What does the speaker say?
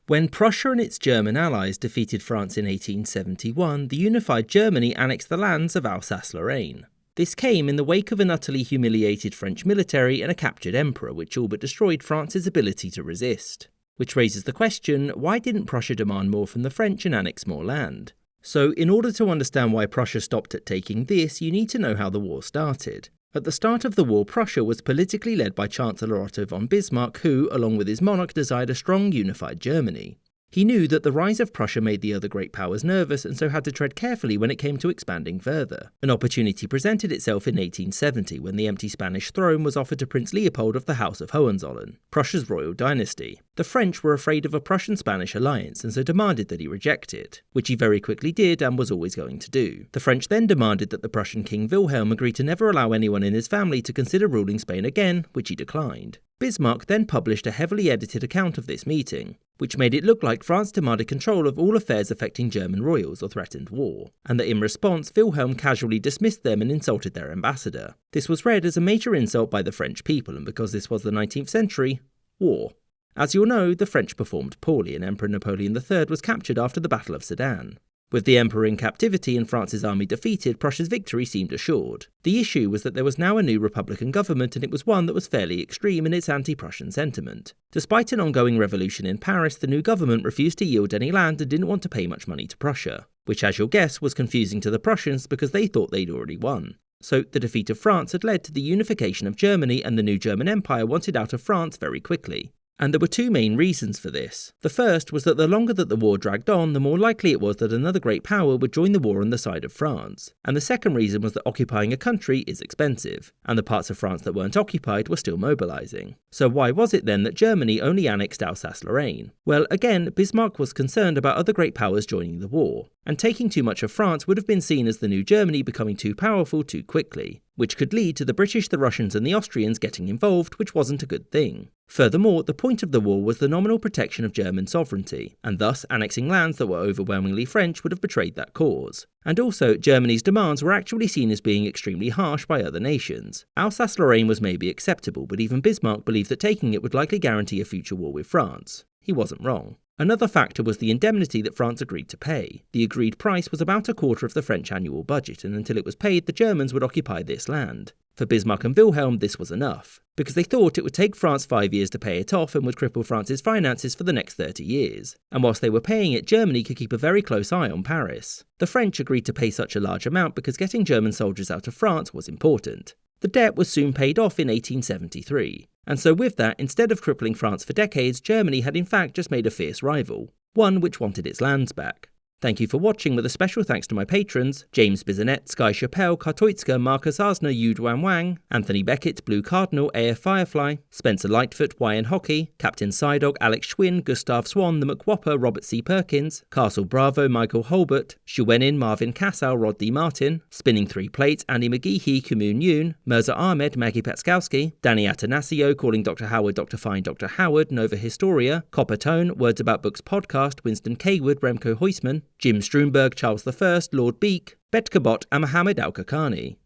When Prussia and its German allies defeated France in 1871, the unified Germany annexed the lands of Alsace-Lorraine. This came in the wake of an utterly humiliated French military and a captured emperor, which all but destroyed France's ability to resist. Which raises the question, why didn't Prussia demand more from the French and annex more land? So, in order to understand why Prussia stopped at taking this, you need to know how the war started. At the start of the war, Prussia was politically led by Chancellor Otto von Bismarck, who, along with his monarch, desired a strong, unified Germany. He knew that the rise of Prussia made the other great powers nervous and so had to tread carefully when it came to expanding further. An opportunity presented itself in 1870 when the empty Spanish throne was offered to Prince Leopold of the House of Hohenzollern, Prussia's royal dynasty. The French were afraid of a Prussian-Spanish alliance and so demanded that he reject it, which he very quickly did and was always going to do. The French then demanded that the Prussian King Wilhelm agree to never allow anyone in his family to consider ruling Spain again, which he declined. Bismarck then published a heavily edited account of this meeting, which made it look like France demanded control of all affairs affecting German royals or threatened war, and that in response Wilhelm casually dismissed them and insulted their ambassador. This was read as a major insult by the French people, and because this was the 19th century, war. As you'll know, the French performed poorly and Emperor Napoleon III was captured after the Battle of Sedan. With the emperor in captivity and France's army defeated, Prussia's victory seemed assured. The issue was that there was now a new Republican government and it was one that was fairly extreme in its anti-Prussian sentiment. Despite an ongoing revolution in Paris, the new government refused to yield any land and didn't want to pay much money to Prussia, which as you'll guess was confusing to the Prussians because they thought they'd already won. So the defeat of France had led to the unification of Germany and the new German Empire wanted out of France very quickly. And there were two main reasons for this. The first was that the longer that the war dragged on, the more likely it was that another great power would join the war on the side of France. And the second reason was that occupying a country is expensive, and the parts of France that weren't occupied were still mobilising. So why was it then that Germany only annexed Alsace-Lorraine? Well, again, Bismarck was concerned about other great powers joining the war, and taking too much of France would have been seen as the new Germany becoming too powerful too quickly, which could lead to the British, the Russians and the Austrians getting involved, which wasn't a good thing. Furthermore, the point of the war was the nominal protection of German sovereignty, and thus annexing lands that were overwhelmingly French would have betrayed that cause. And also, Germany's demands were actually seen as being extremely harsh by other nations. Alsace-Lorraine was maybe acceptable, but even Bismarck believed that taking it would likely guarantee a future war with France. He wasn't wrong. Another factor was the indemnity that France agreed to pay. The agreed price was about a quarter of the French annual budget, and until it was paid, the Germans would occupy this land. For Bismarck and Wilhelm, this was enough, because they thought it would take France 5 years to pay it off and would cripple France's finances for the next 30 years. And whilst they were paying it, Germany could keep a very close eye on Paris. The French agreed to pay such a large amount because getting German soldiers out of France was important. The debt was soon paid off in 1873. And so with that, instead of crippling France for decades, Germany had in fact just made a fierce rival, one which wanted its lands back. Thank you for watching, with a special thanks to my patrons, James Bisonet, Sky Chappelle, Kartoitska, Marcus Arsner, Yu Duan Wang, Anthony Beckett, Blue Cardinal, AF Firefly, Spencer Lightfoot, YN Hockey, Captain Psydog, Alex Schwinn, Gustav Swan, The McWhopper, Robert C. Perkins, Castle Bravo, Michael Holbert, Shuwenin, Marvin Cassow, Rod D. Martin, Spinning 3 Plates, Andy McGeehee, Kumun Yoon, Mirza Ahmed, Maggie Petskowski, Danny Atanasio, Calling Dr. Howard, Dr. Fine, Dr. Howard, Nova Historia, Copper Tone, Words About Books Podcast, Winston Kaywood, Remco Heusman, Jim Strumberg, Charles I, Lord Beak, Betkabot and Mohammed Al-Kakani.